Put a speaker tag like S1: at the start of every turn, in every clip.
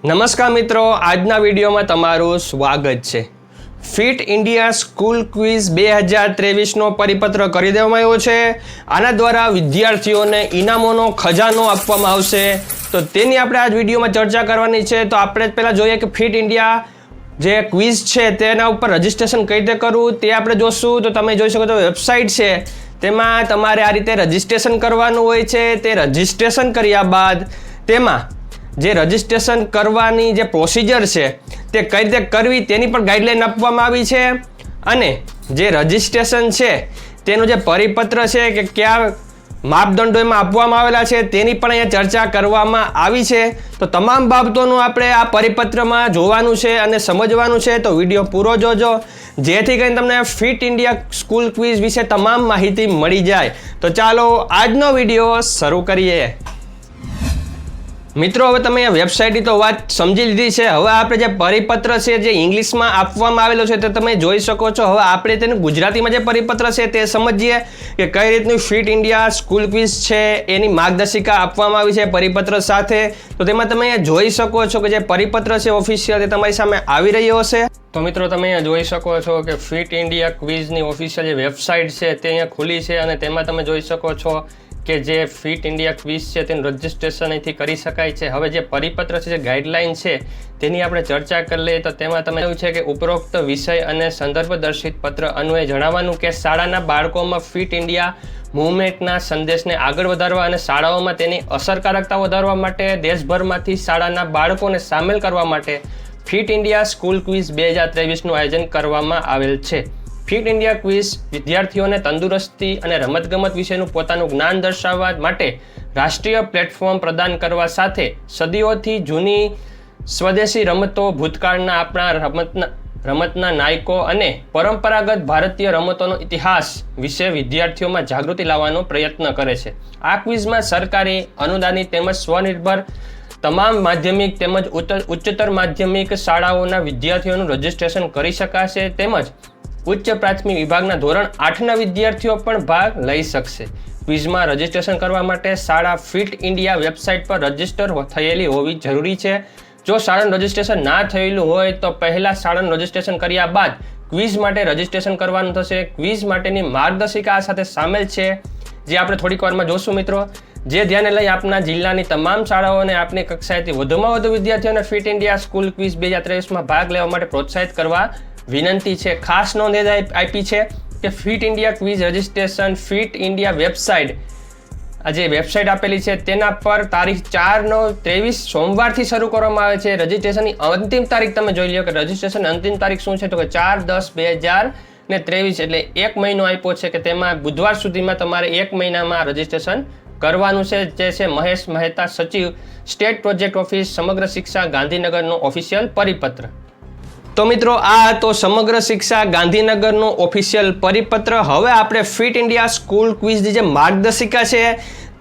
S1: નમસ્કાર મિત્રો, આજના વિડીયોમાં તમારું સ્વાગત છે। ફિટ ઇન્ડિયા સ્કૂલ ક્વિઝ 2023નો પરિપત્ર કરી દેવામાં આવ્યો છે। આના દ્વારા વિદ્યાર્થીઓને ઇનામોનો ખજાનો આપવામાં આવશે, તો તેની આપણે આજ વિડીયોમાં ચર્ચા કરવાની છે। તો આપણે પહેલાં જોઈએ કે ફિટ ઇન્ડિયા જે ક્વિઝ છે તેના ઉપર રજિસ્ટ્રેશન કઈ રીતે કરવું તે આપણે જોશું। તો તમે જોઈ શકો છો વેબસાઇટ છે, તેમાં તમારે આ રીતે રજિસ્ટ્રેશન કરવાનું હોય છે। તે રજિસ્ટ્રેશન કર્યા બાદ તેમાં જે રજિસ્ટ્રેશન કરવાની જે પ્રોસિજર છે તે કઈ રીતે કરવી તેની પણ ગાઈડલાઈન આપવામાં આવી છે, અને જે રજિસ્ટ્રેશન છે તેનું જે પરિપત્ર છે કે કયા માપદંડો એમાં આપવામાં આવેલા છે તેની પણ અહીંયા ચર્ચા કરવામાં આવી છે। તો તમામ બાબતોનું આપણે આ પરિપત્રમાં જોવાનું છે અને સમજવાનું છે, તો વિડીયો પૂરો જોજો, જેથી કરીને તમને ફિટ ઇન્ડિયા સ્કૂલ ક્વિઝ વિશે તમામ માહિતી મળી જાય। તો ચાલો આજનો વિડીયો શરૂ કરીએ। મિત્રો, હવે તમે વેબસાઇટની તો વાત સમજી લીધી છે। હવે આપણે જે પરિપત્ર છે જે ઇંગ્લિશમાં આપવામાં આવેલો છે તે તમે જોઈ શકો છો। હવે આપણે તેને ગુજરાતીમાં જે પરિપત્ર છે તે સમજીએ કે કઈ રીતનું ફિટ ઇન્ડિયા સ્કૂલ ક્વિઝ છે એની માર્ગદર્શિકા આપવામાં આવી છે પરિપત્ર સાથે। તો તેમાં તમે અહીંયા જોઈ શકો છો કે જે પરિપત્ર છે ઓફિશિયલ તે તમારી સામે આવી રહ્યો હશે। તો મિત્રો, તમે અહીંયા જોઈ શકો છો કે ફિટ ઇન્ડિયા ક્વિઝની ઓફિશિયલ જે વેબસાઇટ છે તે અહીંયા ખુલી છે, અને તેમાં તમે જોઈ શકો છો કે જે ફિટ ઇન્ડિયા ક્વિઝ છે તેનું રજિસ્ટ્રેશન અહીંથી કરી શકાય છે। હવે જે પરિપત્ર છે, જે ગાઈડલાઇન છે તેની આપણે ચર્ચા કરી લઈએ, તો તેમાં તમે એવું છે કે ઉપરોક્ત વિષય અને સંદર્ભ દર્શિત પત્ર અન્વયે જણાવવાનું કે શાળાના બાળકોમાં ફિટ ઇન્ડિયા મૂવમેન્ટના સંદેશને આગળ વધારવા અને શાળાઓમાં તેની અસરકારકતા વધારવા માટે દેશભરમાંથી શાળાના બાળકોને સામેલ કરવા માટે ફિટ ઇન્ડિયા સ્કૂલ ક્વિઝ 2023નું આયોજન કરવામાં આવેલ છે। ફિટ ઇન્ડિયા ક્વિઝ વિદ્યાર્થીઓને તંદુરસ્તી અને રમતગમત વિશેનું પોતાનું જ્ઞાન દર્શાવવા માટે રાષ્ટ્રીય પ્લેટફોર્મ પ્રદાન કરવા સાથે સદીઓથી જૂની સ્વદેશી રમતો, ભૂતકાળના આપણા રમતના નાયકો અને પરંપરાગત ભારતીય રમતોનો ઇતિહાસ વિશે વિદ્યાર્થીઓમાં જાગૃતિ લાવવાનો પ્રયત્ન કરે છે। આ ક્વિઝમાં સરકારી અનુદાનિત તેમજ સ્વનિર્ભર તમામ માધ્યમિક તેમજ ઉચ્ચતર માધ્યમિક શાળાઓના વિદ્યાર્થીઓનું રજિસ્ટ્રેશન કરી શકાશે, તેમજ ઉચ્ચ પ્રાથમિક વિભાગના ધોરણ 8ના વિદ્યાર્થીઓ પણ ભાગ લઈ શકશે। ક્વિઝમાં રજિસ્ટ્રેશન કરવા માટે શાળા ફિટ ઇન્ડિયા વેબસાઇટ પર રજિસ્ટર થયેલી હોવી જરૂરી છે। જો શાળાનું રજિસ્ટ્રેશન ના થયેલું હોય તો પહેલાં શાળાનું રજિસ્ટ્રેશન કર્યા બાદ ક્વિઝ માટે રજિસ્ટ્રેશન કરવાનું થશે। ક્વિઝ માટેની માર્ગદર્શિકા આ સાથે સામેલ છે, જે આપણે થોડીક વારમાં જોશું મિત્રો, જે ધ્યાને લઈ આપના જિલ્લાની તમામ શાળાઓને આપની કક્ષાએથી વધુમાં વધુ વિદ્યાર્થીઓને ફિટ ઇન્ડિયા સ્કૂલ ક્વિઝ 2023માં ભાગ લેવા માટે પ્રોત્સાહિત કરવા વિનંતી છે। ખાસ નોંધ આપી છે કે fit India quiz registration fit India website, આ જે વેબસાઇટ આપેલી છે તેના પર તારીખ 4/9/23 સોમવારથી શરૂ કરવામાં આવે છે। રજિસ્ટ્રેશનની અંતિમ તારીખ તમે જોઈ લો કે રજિસ્ટ્રેશન અંતિમ તારીખ શું છે, તો કે 4/10/2023, એટલે 1 મહિનો આપ્યો છે કે તેમાં બુધવાર સુધીમાં તમારે 1 મહિનામાં રજિસ્ટ્રેશન કરવાનું છે, જે છે મહેશ મહેતા, સચિવ, સ્ટેટ પ્રોજેક્ટ ઓફિસ, સમગ્ર શિક્ષા, ગાંધીનગરનો ઓફિશિયલ પરિપત્ર। તો મિત્રો, આ હતો સમગ્ર શિક્ષા ગાંધીનગરનો ઓફિશિયલ પરિપત્ર। હવે આપણે ફિટ ઇન્ડિયા સ્કૂલ ક્વિઝની જે માર્ગદર્શિકા છે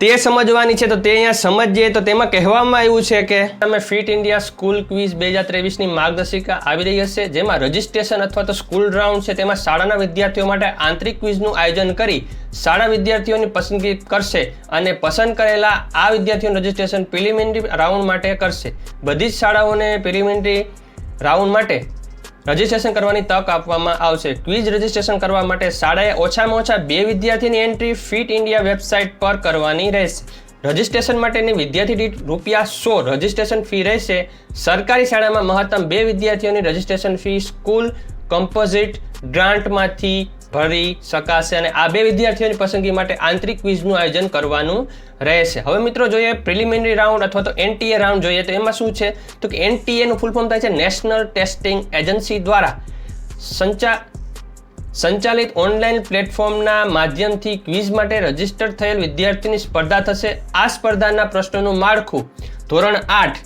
S1: તે સમજવાની છે, તો તે અહીંયા સમજીએ। તો તેમાં કહેવામાં આવ્યું છે કે તમે ફિટ ઇન્ડિયા સ્કૂલ ક્વિઝ 2023ની માર્ગદર્શિકા આવી રહી હશે, જેમાં રજિસ્ટ્રેશન અથવા તો સ્કૂલ રાઉન્ડ છે તેમાં શાળાના વિદ્યાર્થીઓ માટે આંતરિક ક્વિઝનું આયોજન કરી શાળા વિદ્યાર્થીઓની પસંદગી કરશે, અને પસંદ કરેલા આ વિદ્યાર્થીઓનું રજિસ્ટ્રેશન પ્રિલિમિનરી રાઉન્ડ માટે કરશે। બધી જ શાળાઓને પ્રિલિમિનરી રાઉન્ડ માટે રજિસ્ટ્રેશન કરવાની તક આપવામાં આવશે। ક્વિઝ રજિસ્ટ્રેશન કરવા માટે શાળાએ ઓછામાં ઓછા 2 વિદ્યાર્થીની એન્ટ્રી ફિટ ઇન્ડિયા વેબસાઇટ પર કરવાની રહેશે। રજિસ્ટ્રેશન માટેની વિદ્યાર્થી દીઠ ₹100 રજિસ્ટ્રેશન ફી રહેશે। સરકારી શાળામાં મહત્તમ 2 વિદ્યાર્થીઓની રજિસ્ટ્રેશન ફી સ્કૂલ કમ્પોઝિટ ગ્રાન્ટમાંથી ભરી શકાશે, અને આ 2 વિદ્યાર્થીઓની પસંદગી માટે આંતરિક ક્વિઝનું આયોજન કરવાનું રહેશે। હવે મિત્રો જોઈએ પ્રિલિમિનરી રાઉન્ડ અથવા તો NTA રાઉન્ડ જોઈએ, તો એમાં શું છે, તો કે NTA નું ફૂલ ફોર્મ થાય છે નેશનલ ટેસ્ટિંગ એજન્સી દ્વારા સંચાલિત ઓનલાઈન પ્લેટફોર્મના માધ્યમથી ક્વિઝ માટે રજિસ્ટર થયેલ વિદ્યાર્થીની સ્પર્ધા થશે। આ સ્પર્ધાના પ્રશ્નોનું માળખું ધોરણ 8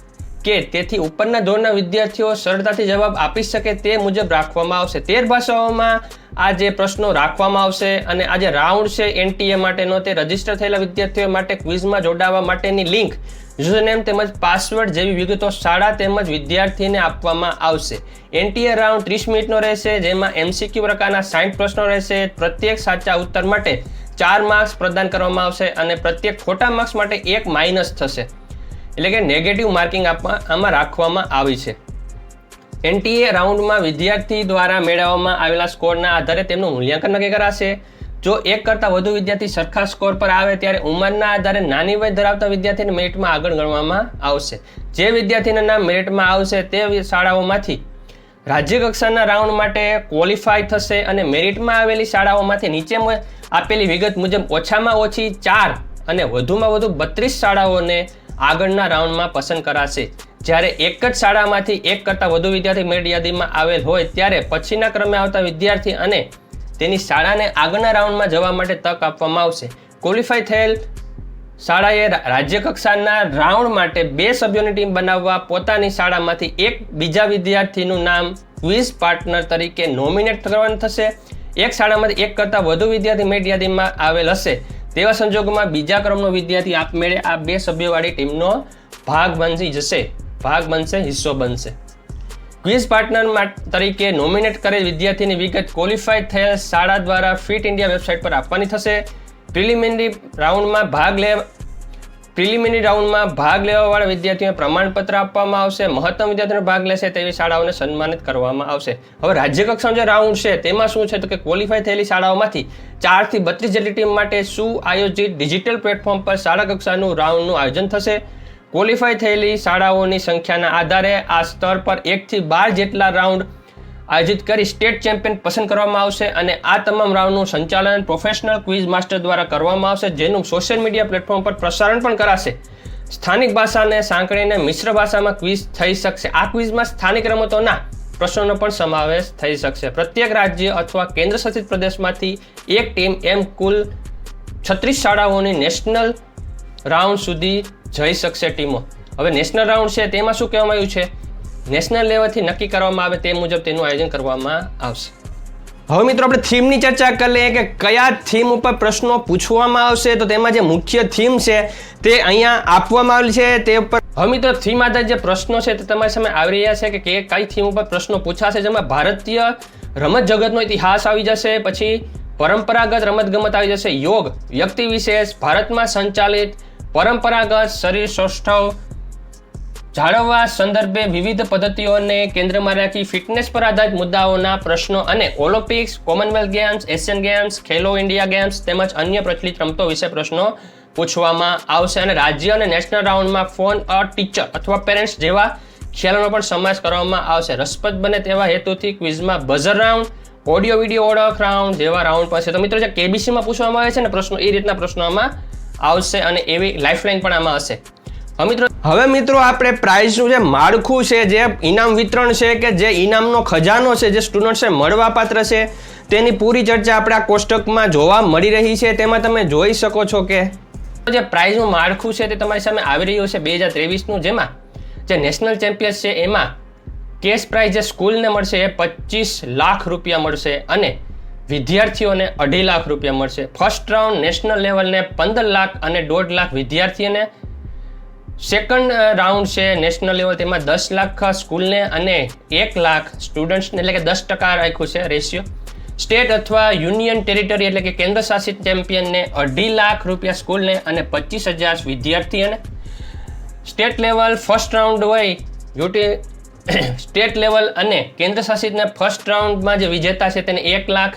S1: કે તેથી ઉપરના ધોરણના વિદ્યાર્થીઓ સરળતાથી જવાબ આપી શકે તે મુજબ રાખવામાં આવશે। 13 ભાષાઓમાં આ જે પ્રશ્નો રાખવામાં આવશે, અને આ જે રાઉન્ડ છે NTA માટેનો તે રજિસ્ટર થયેલા વિદ્યાર્થીઓ માટે ક્વિઝમાં જોડાવા માટેની લિંક, યુઝરનેમ તેમજ પાસવર્ડ જેવી વિગતો શાળા તેમજ વિદ્યાર્થીને આપવામાં આવશે। NTA રાઉન્ડ 30 મિનિટનો રહેશે, જેમાં MCQ પ્રકારના 60 પ્રશ્નો રહેશે। પ્રત્યેક સાચા ઉત્તર માટે 4 માર્ક્સ પ્રદાન કરવામાં આવશે, અને પ્રત્યેક ખોટા માર્ક્સ માટે 1 માઇનસ થશે। એટલે કે નેગેટિવ માર્કિંગ આમાં રાખવામાં આવી છે. એનટીએ રાઉન્ડમાં વિદ્યાર્થી દ્વારા મેળવવામાં આવેલા સ્કોરના આધારે તેમનું મૂલ્યાંકન નક્કી કરાશે. જો એક કરતાં વધુ વિદ્યાર્થી સરખા સ્કોર પર આવે ત્યારે ઉંમરના આધારે નાની વય ધરાવતા વિદ્યાર્થીને મેરિટમાં આગળ ગણવામાં આવશે. જે વિદ્યાર્થીના નામ મેરિટમાં આવશે તે શાળાઓમાંથી રાજ્ય કક્ષાના રાઉન્ડ માટે ક્વોલિફાય થશે અને મેરિટમાં આવેલી શાળાઓમાંથી નીચે આપેલી વિગત મુજબ ઓછામાં ઓછી 4 અને વધુમાં વધુ 32 શાળાઓને આગળના રાઉન્ડમાં પસંદ કરાશે. જ્યારે એક જ શાળામાંથી એક કરતાં વધુ વિદ્યાર્થી મેરિટ યાદીમાં આવેલ હોય ત્યારે પછીના ક્રમે આવતા વિદ્યાર્થી અને તેની શાળાને આગળના રાઉન્ડમાં જવા માટે તક આપવામાં આવશે. ક્વોલિફાય થયેલ શાળાએ રાજ્ય કક્ષાના રાઉન્ડ માટે 2 સભ્યોની ટીમ બનાવવા પોતાની શાળામાંથી એક બીજા વિદ્યાર્થીનું નામ ક્વિઝ પાર્ટનર તરીકે નોમિનેટ કરવાનું થશે. એક શાળામાંથી એક કરતાં વધુ વિદ્યાર્થી મેરિટ યાદીમાં આવેલ હશે તેવા સંજોગોમાં બીજા ક્રમનો વિદ્યાર્થી આપમેળે આ 2 સભ્યોવાળી ટીમનો ભાગ બનશે, હિસ્સો બનશે. ક્વિઝ પાર્ટનર તરીકે નોમિનેટ કરેલ વિદ્યાર્થીની વિગત ક્વોલિફાય થયેલ શાળા દ્વારા ફિટ ઇન્ડિયા વેબસાઇટ પર આપવાની થશે. પ્રિલિમિનરી રાઉન્ડમાં ભાગ લેવાવાળા વિદ્યાર્થીઓને પ્રમાણપત્ર આપવામાં આવશે. મહત્તમ વિદ્યાર્થીઓ ભાગ લેશે તેવી શાળાઓને સન્માનિત કરવામાં આવશે. હવે રાજ્ય કક્ષાનો જે રાઉન્ડ છે તેમાં શું છે તો કે ક્વોલિફાય થયેલી શાળાઓમાંથી 4 થી 32 જેટલી ટીમ માટે સુઆયોજિત ડિજિટલ પ્લેટફોર્મ પર શાળા કક્ષાનું રાઉન્ડનું આયોજન થશે. ક્વોલિફાય થયેલી શાળાઓની સંખ્યાના આધારે આ સ્તર પર 1 થી 12 જેટલા રાઉન્ડ આયોજિત કરી સ્ટેટ ચેમ્પિયન પસંદ કરવામાં આવશે અને આ તમામ રાઉન્ડનું સંચાલન પ્રોફેશનલ ક્વિઝ માસ્ટર દ્વારા કરવામાં આવશે, જેનું સોશિયલ મીડિયા પ્લેટફોર્મ પર પ્રસારણ પણ કરાશે. સ્થાનિક ભાષાને સાંકળીને મિશ્ર ભાષામાં ક્વિઝ થઈ શકશે. આ ક્વિઝમાં સ્થાનિક રમતોના પ્રશ્નોનો પણ સમાવેશ થઈ શકશે. પ્રત્યેક રાજ્ય અથવા કેન્દ્રશાસિત પ્રદેશમાંથી એક ટીમ એમ કુલ 36 શાળાઓની નેશનલ રાઉન્ડ સુધી જઈ શકશે ટીમો. હવે નેશનલ રાઉન્ડ છે તેમાં શું કહેવામાં આવ્યું છે? નેશનલ લેવલથી નક્કી કરવામાં આવે તે મુજબ તેનું આયોજન કરવામાં આવશે. હવે મિત્રો આપણે થીમની ચર્ચા કરી લઈએ કે કયા થીમ ઉપર પ્રશ્નો પૂછવામાં આવશે. તો તેમાં જે મુખ્ય થીમ છે તે અહીંયા આપવામાં આવેલી છે તે ઉપર. હવે મિત્રો થીમ આધારિત જે પ્રશ્નો છે તે તમારી સામે આવી રહ્યા છે કે કઈ થીમ ઉપર પ્રશ્નો પૂછાશે. જેમાં ભારતીય રમત જગતનો ઇતિહાસ આવી જશે, પછી પરંપરાગત રમતગમત આવી જશે, યોગ, વ્યક્તિ વિશેષ, ભારતમાં સંચાલિત પરંપરાગત શરીર સૌષ્ઠવ જાળવવા સંદર્ભે વિવિધ પદ્ધતિઓને કેન્દ્રમાં રાખી ફિટનેસ પર આધારિત મુદ્દાઓના પ્રશ્નો અને Olympics, Commonwealth games, Asian games, Khelo India games તેમજ અન્ય પ્રચલિત રમતો વિશે પ્રશ્નો પૂછવામાં આવશે. અને રાજ્ય અને નેશનલ રાઉન્ડમાં ફોન અ ટીચર અથવા પેરેન્ટ્સ જેવા ખ્યાલોનો પણ સમાવેશ કરવામાં આવશે. રસપ્રદ બને તેવા હેતુથી ક્વિઝમાં બઝર રાઉન્ડ, ઓડિયો વિડીયો ઓળખ રાઉન્ડ જેવા રાઉન્ડ પણ છે. તો મિત્રો જે કેબીસીમાં પૂછવામાં આવે છે ને પ્રશ્નો, એ રીતના પ્રશ્નો આમાં આવશે અને એવી લાઇફલાઇન પણ આમાં હશે. હવે મિત્રો આપણે પ્રાઇઝનું જે માળખું છે, જે ઇનામ વિતરણ છે કે જે ઇનામનો ખજાનો છે જે સ્ટુડન્ટ્સને મળવાપાત્ર છે તેની પૂરી ચર્ચા આપણે આ કોષ્ટકમાં જોવા મળી રહી છે. તેમાં તમે જોઈ શકો છો કે જે પ્રાઇઝનું માળખું છે તે તમારી સામે આવી રહ્યું છે 2023નું, જેમાં જે નેશનલ ચેમ્પિયન્સ છે એમાં કેશ પ્રાઇઝ જે સ્કૂલને મળશે એ 25 લાખ રૂપિયા મળશે અને વિદ્યાર્થીઓને 2.5 લાખ રૂપિયા મળશે. ફર્સ્ટ રાઉન્ડ નેશનલ લેવલને 15 લાખ અને 1.5 લાખ વિદ્યાર્થીઓને. સેકન્ડ રાઉન્ડ છે નેશનલ લેવલ, તેમાં 10 લાખ સ્કૂલને અને 1 લાખ સ્ટુડન્ટ્સને, એટલે કે 10% રાખ્યું છે રેશિયો. સ્ટેટ અથવા યુનિયન ટેરિટરી એટલે કે કેન્દ્ર શાસિત ચેમ્પિયનને 2.5 લાખ રૂપિયા સ્કૂલને અને 25,000 વિદ્યાર્થીઓને. સ્ટેટ લેવલ ફર્સ્ટ રાઉન્ડ હોય સ્ટેટ લેવલ અને કેન્દ્ર શાસિતને ફર્સ્ટ રાઉન્ડમાં જે વિજેતા છે તેને 1 લાખ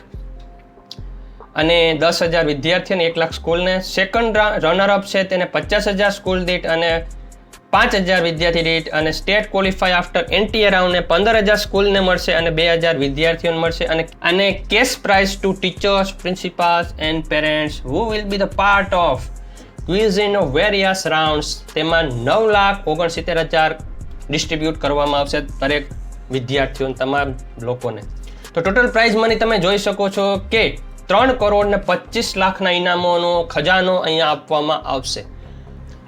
S1: અને 10,000 વિદ્યાર્થીઓને 1 લાખ સ્કૂલને. સેકન્ડ રનરઅપ છે તેને 50,000 સ્કૂલ દીઠ અને 5,000 વિદ્યાર્થી દીઠ. અને સ્ટેટ ક્વોલિફાય આફ્ટર એનટીએ રાઉન્ડને 15,000 સ્કૂલને મળશે અને 2,000 વિદ્યાર્થીઓને મળશે. અને cash prize to teachers, principals and parents who will be the part of quiz in various rounds, તેમાં 9,69,000 ડિસ્ટ્રીબ્યુટ કરવામાં આવશે દરેક વિદ્યાર્થીઓને, તમામ લોકોને. તો ટોટલ પ્રાઇઝ મની તમે જોઈ શકો છો કે 3 કરોડ ને 25 લાખના ઇનામોનો ખજાનો અહીંયા આપવામાં આવશે.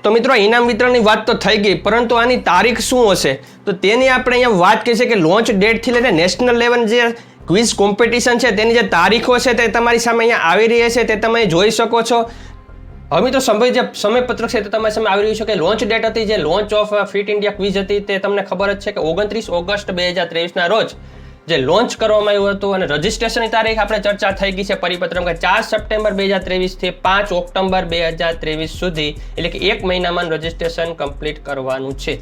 S1: તો મિત્રો ઇનામ વિતરણની વાત તો થઈ ગઈ, પરંતુ આની તારીખ શું હશે તો તેની આપણે અહીંયા વાત કરી છે કે લોન્ચ ડેટથી લઈને નેશનલ લેવલ જે ક્વિઝ કોમ્પિટિશન છે તેની જે તારીખો છે તે તમારી સામે અહીંયા આવી રહી છે, તે તમે જોઈ શકો છો. હવે મિત્રો સમયપત્રક છે તે તમારી સામે આવી રહ્યું છે કે લોન્ચ ડેટ હતી, જે launch of fit India quiz હતી તે તમને ખબર જ છે કે 29 ઓગસ્ટ 2023ના રોજ જે લોન્ચ કરવામાં આવ્યું હતું અને રજિસ્ટ્રેશનની તારીખ આપણે ચર્ચા થઈ ગઈ છે પરિપત્રમાં 4 સપ્ટેમ્બર 2023 થી 5 ઓક્ટોબર 2023 સુધી, એટલે કે 1 મહિનામાં રજિસ્ટ્રેશન કમ્પ્લીટ કરવાનું છે.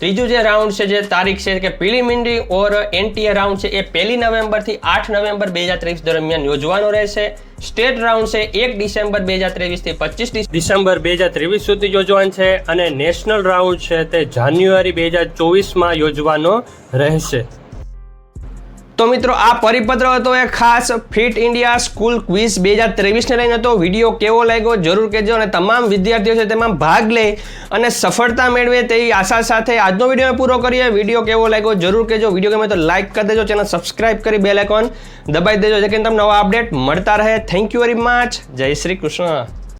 S1: ત્રીજું જે રાઉન્ડ છે, જે તારીખ છે કે પ્રિલિમિનરી ઓર એનટીએ રાઉન્ડ છે, એ 1 નવેમ્બર થી 8 નવેમ્બર 2023 દરમિયાન યોજવાનો રહેશે. સ્ટેટ રાઉન્ડ છે 1 ડિસેમ્બર 2023 થી 25 ડિસેમ્બર 2023 સુધી યોજવાનું છે અને નેશનલ રાઉન્ડ છે તે જાન્યુઆરી 2024 યોજવાનો રહેશે. તો મિત્રો, આ પરિપત્ર હતો એ ખાસ ફિટ ઇન્ડિયા સ્કૂલ ક્વિઝ 2023 ને લઈને હતો. વિડીયો કેવો લાગ્યો જરૂર કહેજો અને તમામ વિદ્યાર્થીઓ છે તેમાં ભાગ લે અને સફળતા મેળવે તેવી આશા સાથે આજનો વિડીયો પૂરો કરીએ. વિડીયો કેવો લાગ્યો જરૂર કહેજો. વિડીયો ગમે તો લાઇક કરી દેજો, ચેનલ સબસ્ક્રાઇબ કરી બેલ આઇકોન દબાવી દેજો જેથી તમને નવા અપડેટ મળતા રહે. Thank you very much. જય શ્રી કૃષ્ણ.